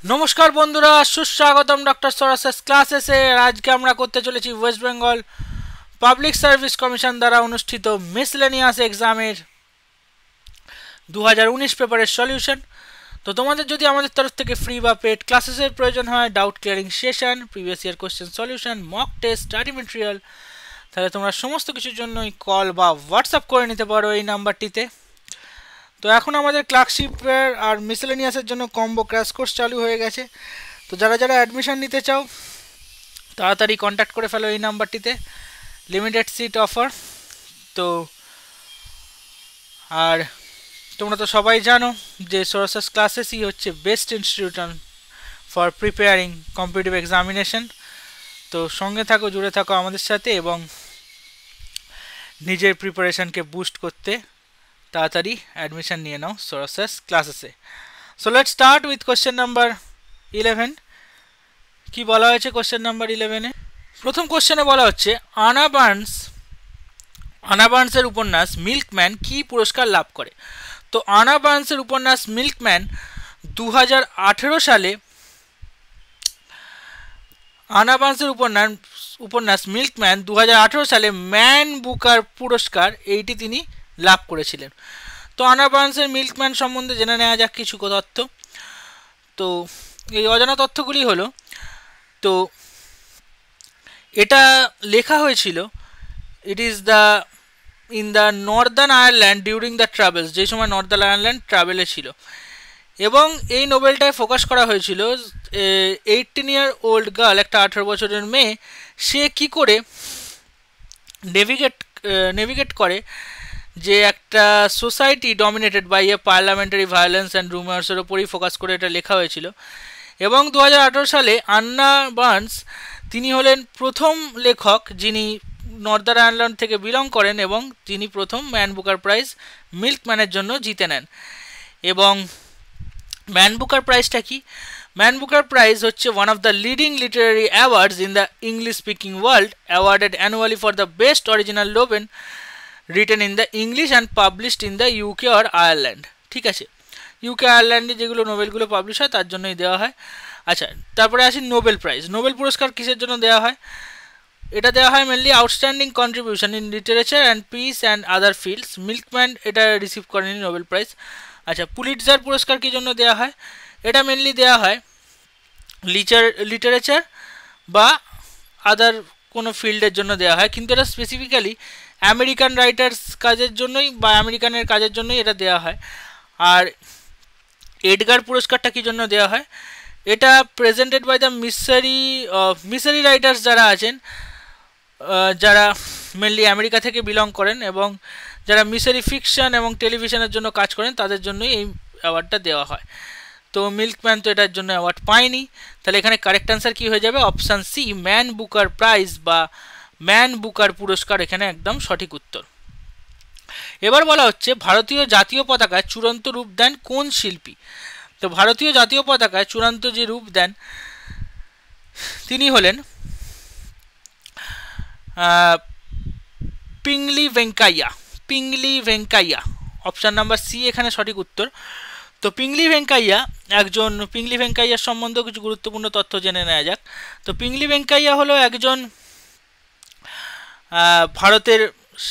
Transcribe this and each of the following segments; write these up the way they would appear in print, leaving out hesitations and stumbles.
নমস্কার বন্ধুরা, সুস্বাগতম ডক্টর সরাসেস ক্লাসেসে। আজকে আমরা করতে চলেছি West Bengal public service commission দ্বারা অনুষ্ঠিত মিসলেনিয়াস এক্সামের 2019 পেপারের সলিউশন। তো তোমাদের যদি আমাদের তরফ থেকে ফ্রি বা পেড ক্লাসেসের প্রয়োজন হয়, doubt clearing session, previous year question solution, mock test, study material, তাহলে তোমরা সমস্ত কিছুর জন্যই কল বা হোয়াটসঅ্যাপ করে নিতে পারো এই নাম্বারটিতে। তো এখন আমাদের ক্লার্কশিপের আর মিসেলেনিয়াসের জন্য কম্বো ক্র্যাশ কোর্স চালু হয়ে গেছে। তো যারা যারা অ্যাডমিশন নিতে চাও তাড়াতাড়ি কন্ট্যাক্ট করে ফেলো এই নাম্বারটিতে। Limited seat offer. তো আর তোমরা তো সবাই জানো যে সোরাসাস ক্লাসেসই হচ্ছে best institution for preparing competitive examination. তো সঙ্গে থাকো, জুড়ে থাকো আমাদের সাথে এবং নিজের প্রিপারেশনকে বুস্ট করতে তাড়াতাড়ি অ্যাডমিশন নিয়ে নাও সোরাসাস ক্লাসেসে। So let's start with question number 11। কি বলা হয়েছে কোশ্চেন নাম্বার 11-এ? প্রথম কোশ্চেনে বলা হচ্ছে আনা বার্নসের উপন্যাস মিল্কম্যান কি পুরস্কার লাভ করে। তো আনা বার্নসের উপন্যাস মিল্কম্যান 2018 সালে আনা বার্নসের উপন্যাস মিল্কম্যান 2018 সালে ম্যান বুকার পুরস্কার এইটি তিনি লাভ করেছিলেন। তো আনা বার্নসের মিল্কম্যান সম্বন্ধে জেনে নেওয়া যাক কিছু তথ্য। তো এই অজানা তথ্যগুলি হলো, তো এটা লেখা হয়েছিল it is in the Northern Ireland during the travels, যে সময় নর্দার্ন আয়ারল্যান্ড ট্রাভেলে ছিল। এবং এই নোবেলটায় ফোকাস করা হয়েছিল 18 ইয়ার ওল্ড গার্ল, একটা 18 বছরের মেয়ে, সে কি করে নেভিগেট করে যে একটা society dominated by a parliamentary violence and রুমার্সের ওপরই ফোকাস করে এটা লেখা হয়েছিল। এবং 2018 সালে আন্না বার্নস তিনি হলেন প্রথম লেখক যিনি নর্দার্ন আয়ারল্যান্ড থেকে বিলং করেন এবং তিনি প্রথম ম্যান বুকার প্রাইজ মিল্কম্যানের জন্য জিতে নেন। এবং ম্যান বুকার প্রাইজটা কি? ম্যান বুকার প্রাইজ হচ্ছে one of the leading Literary awards in the English speaking world, awarded annually for the best original novel written in the English and published in the UK or Ireland. ঠিক আছে, UK আয়ারল্যান্ডে যেগুলো নোবেলগুলো publish হয় তার জন্যই দেওয়া হয়। আচ্ছা, তারপরে আসি নোবেল প্রাইজ। নোবেল পুরস্কার কিসের জন্য দেওয়া হয়? এটা দেওয়া হয় mainly outstanding contribution in literature and piece and other fields. Milkman এটা রিসিভ করেনি নোবেল প্রাইজ। আচ্ছা, পুলিটজার পুরস্কার কী জন্য দেওয়া হয়? এটা মেনলি দেওয়া হয় লিটারেচার বা আদার কোনো ফিল্ডের জন্য দেওয়া হয়, কিন্তু এটা স্পেসিফিক্যালি আমেরিকান রাইটার্স কাজের জন্যই বা আমেরিকানের কাজের জন্যই এটা দেওয়া হয়। আর এডগার পুরস্কারটা কী জন্য দেওয়া হয়? এটা প্রেজেন্টেড বাই দ্য মিসারি রাইটার্স যারা আছেন, যারা মেনলি আমেরিকা থেকে বিলং করেন এবং যারা মিসারি ফিকশন এবং টেলিভিশনের জন্য কাজ করেন তাদের জন্যই এই অ্যাওয়ার্ডটা দেওয়া হয়। তো মিল্কম্যান তো এটার জন্য অ্যাওয়ার্ড পায়নি, তাহলে এখানে কারেক্ট অ্যান্সার কী হয়ে যাবে? Option C, man Booker prize বা ম্যান বুকার পুরস্কার এখানে একদম সঠিক উত্তর। এবার বলা হচ্ছে ভারতীয় জাতীয় পতাকায় চূড়ান্ত রূপ দেন কোন শিল্পী। তো ভারতীয় জাতীয় পতাকায় চূড়ান্ত যে রূপ দেন তিনি হলেন পিংলি ভেঙ্কাইয়া। অপশান নাম্বার সি এখানে সঠিক উত্তর। তো পিংলি ভেঙ্কাইয়ার সম্বন্ধেও কিছু গুরুত্বপূর্ণ তথ্য জেনে নেওয়া যাক। তো পিংলি ভেঙ্কাইয়া হলো একজন ভারতের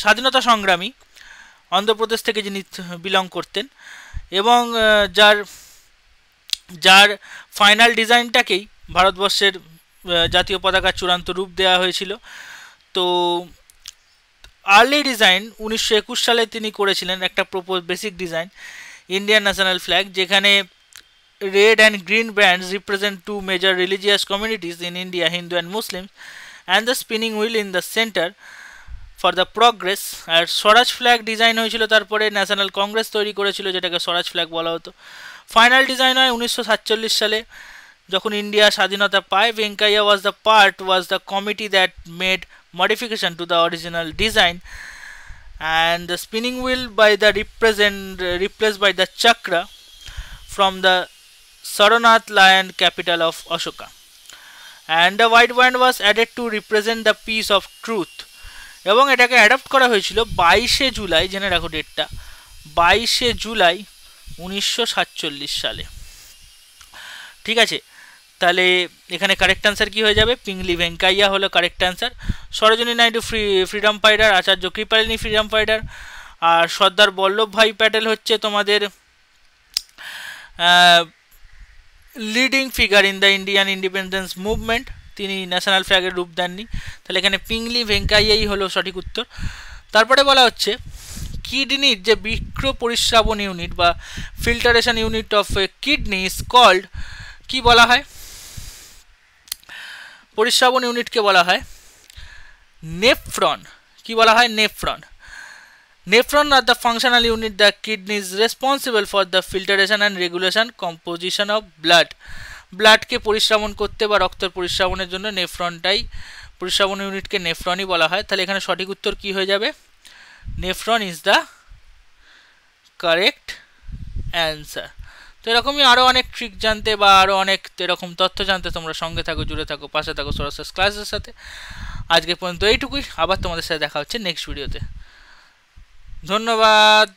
স্বাধীনতা সংগ্রামী, অন্ধ্রপ্রদেশ থেকে যিনি বিলং করতেন এবং যার ফাইনাল ডিজাইনটাকেই ভারতবর্ষের জাতীয় পতাকার চূড়ান্ত রূপ দেওয়া হয়েছিল। তো আর্লি ডিজাইন 1921 সালে তিনি করেছিলেন একটা basic design, Indian national flag, যেখানে red and green bands represent to major religious communities in India, Hindu and Muslim, and the spinning wheel in the centre for the progress. আর স্বরাজ ফ্ল্যাগ ডিজাইন হয়েছিল, তারপরে national Congress তৈরি করেছিল যেটাকে স্বরাজ flag বলা হতো। Final design হয় 1947 সালে যখন ইন্ডিয়া স্বাধীনতা পায়। Venkaiah was the committee that made modification to the original design, and the spinning wheel replaced by the chakra from the Sarnath lion capital of Ashoka, and the white band was added to represent the peace of truth. এবং এটাকে adopt করা হয়েছিল 22শে জুলাই, জেনে রাখো ডেটটা, 22শে জুলাই 1947 সালে। ঠিক আছে, তাহলে এখানে কারেক্ট অ্যান্সার কী হয়ে যাবে? পিংলি ভেঙ্কাইয়া হলো correct answer. Sarojini Naidu freedom fighter, Acharya Kripalani freedom fighter, আর সর্দার বল্লভভাই প্যাটেল হচ্ছে তোমাদের leading figure in the Indian independence movement, তিনি ন্যাশনাল ফ্ল্যাগের রূপ দেননি। তাহলে এখানে পিংলি ভেঙ্কাইয়াই হলো সঠিক উত্তর। তারপরে বলা হচ্ছে কিডনির যে বৃক্ক পরিস্রাবন ইউনিট বা filtration unit of kidney is called, কি বলা হয়? পরিস্রাবন ইউনিটকে বলা হয় নেফ্রন। কি বলা হয়? Nephron. Nephron are the functional unit the kidney is responsible for the filtration and regulation composition of blood. ব্লাডকে পরিস্রাবন করতে বা রক্তের পরিস্রাবনের জন্য নেফ্রনটাই, পরিস্রাবন ইউনিটকে নেফ্রনই বলা হয়। তাহলে এখানে সঠিক উত্তর কি হয়ে যাবে? Nephron is the correct answer. তো এরকমই আরও অনেক ট্রিক জানতে বা আরও অনেক এরকম তথ্য জানতে তোমরা সঙ্গে থাকো, জুড়ে থাকো, পাশে থাকো সরাসরি ক্লাসের সাথে। আজকে পর্যন্ত এইটুকুই, আবার তোমাদের সাথে দেখা হচ্ছে নেক্সট ভিডিওতে। ধন্যবাদ।